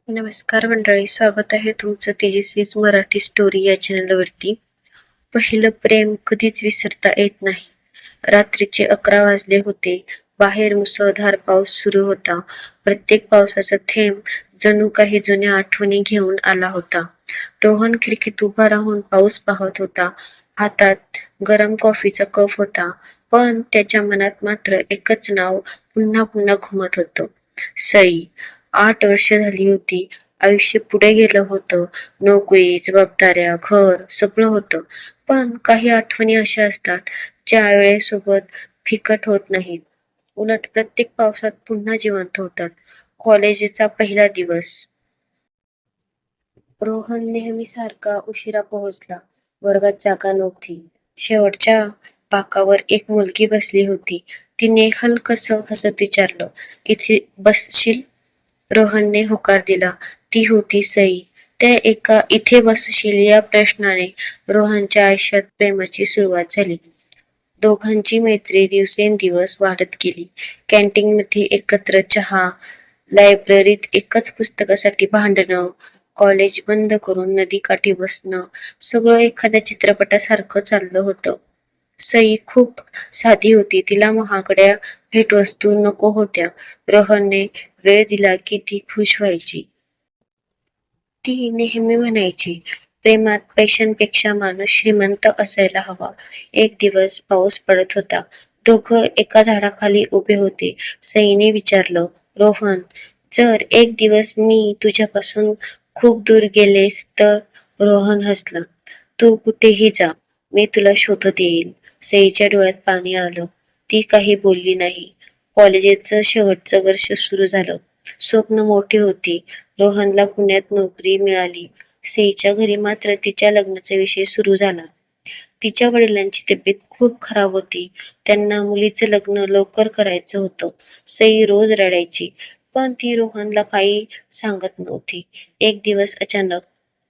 नमस्कार मंडळी, स्वागत आहे तुमचं तेजस्वीच मराठी स्टोरी या चॅनलवरती. पहिलं प्रेम कधीच विसरता येत नाही. रात्रीचे 11 वाजले होते. बाहेर मुसळधार पाऊस सुरू होता. प्रत्येक पावसाचा थेंब जणू काही जुन्या आठवणी घेऊन आला होता. रोहन खिडकीत उभा राहून पाऊस पाहत होता. हातात गरम कॉफीचा कप होता, पण त्याच्या मनात मात्र एकच नाव पुन्हा पुन्हा घुमत होतं, सई. 8 वर्ष झाली होती. आयुष्य पुढे गेलं होतं. नोकरी, जबाबदाऱ्या, घर सगळं होतं. पण काही आठवणी अशा असतात ज्या वेळेसोबत फिकट होत नाहीत. उलट प्रत्येक पावसात पुन्हा जिवंत होतात. कॉलेजचा पहिला दिवस. रोहन नेहमीसारखा उशिरा पोहोचला. वर्गात जागा नव्हती. शेवटच्या बाकावर एक मुलगी बसली होती. तिने हलकसं हसत विचारलं, "इथे बसशील?" रोहनने होकार दिला. ती होती सई. त्या एका "इथे बसशील" या प्रश्नाने रोहनच्या आयुष्यात प्रेमाची सुरुवात झाली. दोघांची मैत्री दिवसेंदिवस वाढत गेली. कॅन्टीनमध्ये एकत्र चहा, लायब्ररीत एकच पुस्तकासाठी भांडणं, कॉलेज बंद करून नदीकाठी बसणं, सगळं एखाद्या चित्रपटासारखं चाललं होतं. सई खूप साधी होती. तिला महागड्या भेटवस्तू नको होत्या. रोहनने वेळ दिला की ती खुश व्हायची. ती नेहमी म्हणायची, "प्रेमात पैशांपेक्षा माणूस श्रीमंत असायला हवा." एक दिवस पाऊस पडत होता. दोघं एका झाडाखाली उभे होते. सईने विचारलं, "रोहन, जर एक दिवस मी तुझ्यापासून खूप दूर गेलेस तर?" रोहन हसला. "तू कुठेही जा, मी तुला शोधत येईल." सईच्या डोळ्यात पाणी आलं. ती काही बोलली नाही. कॉलेजचं शेवटचं वर्ष सुरू झालं. स्वप्न मोठी होती. रोहनला पुण्यात नोकरी मिळाली. सईच्या घरी मात्र तिच्या लग्नाचा विषय सुरू झाला. तिच्या वडिलांची तब्येत खूप खराब होती. त्यांना मुलीचं लग्न लवकर करायचं होतं. सई रोज रडायची, पण ती रोहनला काही सांगत नव्हती. एक दिवस अचानक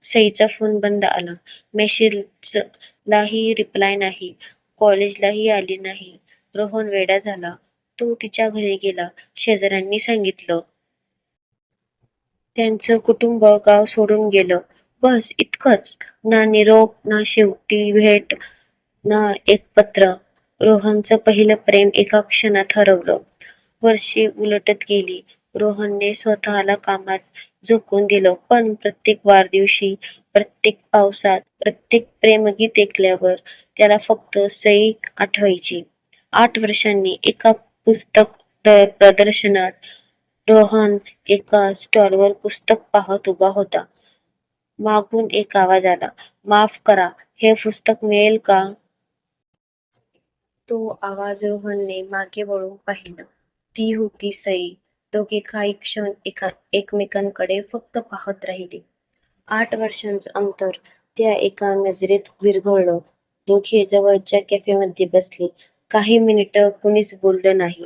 सईचा फोन बंद आला. मेसेजलाही रिप्लाय नाही, कॉलेजलाही आली नाही. रोहन वेडा झाला. तो तिच्या घरी गेला. शेजाऱ्यांनी सांगितलं, त्यांचं कुटुंब गाव सोडून गेलं. बस इतकंच. ना निरोप, ना शेवटी भेट, ना एक पत्र. रोहनचं पहिलं प्रेम एका क्षणात हरवलं. वर्षे उलटत गेली. रोहनने स्वतःला कामात झोकून दिलं, पण प्रत्येक वाढदिवशी, प्रत्येक पावसात, प्रत्येक प्रेमगीत ऐकल्यावर त्याला फक्त सई आठवायची. 8 वर्षांनी एका पुस्तक प्रदर्शनात रोहन एका स्टॉलवर पुस्तक पाहत उभा होता. मागून एक आवाज आला, "माफ करा, हे पुस्तक मिळेल का?" तो आवाज रोहनने मागे वळून पाहिलं. ती होती सई. दोघे काही क्षण एकमेकांकडे फक्त पाहत राहिले. 8 वर्षांचं अंतर त्या एका नजरेत विरघळलं. दोघे जवळच्या कॅफेमध्ये बसले. काही मिनिटं कुणीच बोललं नाही.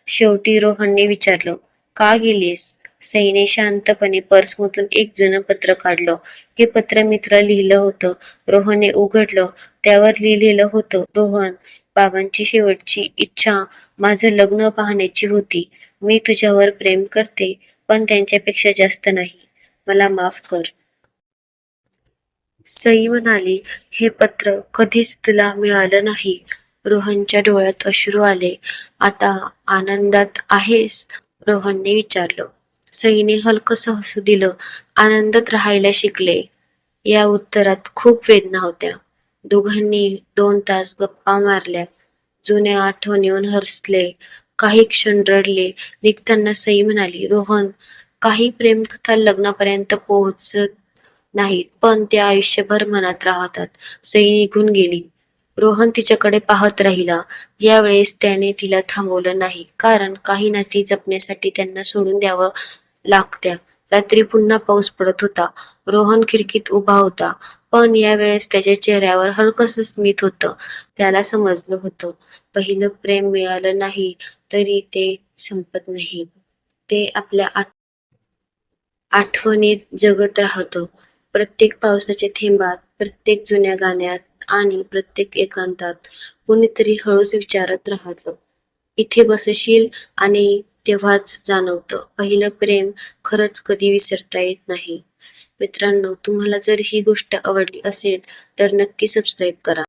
शेवटी रोहनने विचारलं, "का गेलीस?" सईने शांतपणे पर्समधून एक जुनं पत्र काढलं. "हे पत्र मी तुला लिहिलं होतं." रोहनने उघडलं. त्यावर लिहिलेलं होतं, "रोहन, बाबांची शेवटची इच्छा माझं लग्न पाहण्याची होती. मी तुझ्यावर प्रेम करते, पण त्यांच्यापेक्षा जास्त नाही. मला माफ कर." सई म्हणाली, "हे पत्र कधीच तुला मिळालं नाही." रोहनच्या डोळ्यात अश्रू आले. "आता आनंदात आहेस?" रोहनने विचारलं. सईने हलकसं हसू दिलं. "आनंदात राहायला शिकले." या उत्तरात खूप वेदना होत्या. दोघांनी 2 तास गप्पा मारल्या. जुन्या आठवणींवर हसले. काही क्षण रडले. निघताना सई म्हणाली, "रोहन, काही प्रेमकथा लग्नापर्यंत पोहोचत नाहीत, पण त्या आयुष्यभर मनात राहतात." सई निघून गेली. रोहन तिच्याकडे पाहत राहिला. यावेळेस त्याने तिला थांबवलं नाही, कारण काही नाती जपण्यासाठी त्यांना सोडून द्यावं लागत्या. रात्री पुन्हा पाऊस पडत होता. रोहन खिडकीत उभा होता, पण यावेळेस त्याच्या चेहऱ्यावर हलकसं स्मित होतं. त्याला समजलं होतं, पहिलं प्रेम मिळालं नाही तरी ते संपत नाही. ते आपल्या आठवणीत जगत राहतं. प्रत्येक पावसाच्या थेंबात, प्रत्येक जुन्या गाण्यात आणि प्रत्येक एकांतात कुणीतरी हळूच विचारत राहतं, "इथे बसशील?" आणि तेव्हाच जाणवतं, पहिलं प्रेम खरंच कधी विसरता येत नाही. मित्रांनो, तुम्हाला जर ही गोष्ट आवडली असेल तर नक्की सबस्क्राईब करा.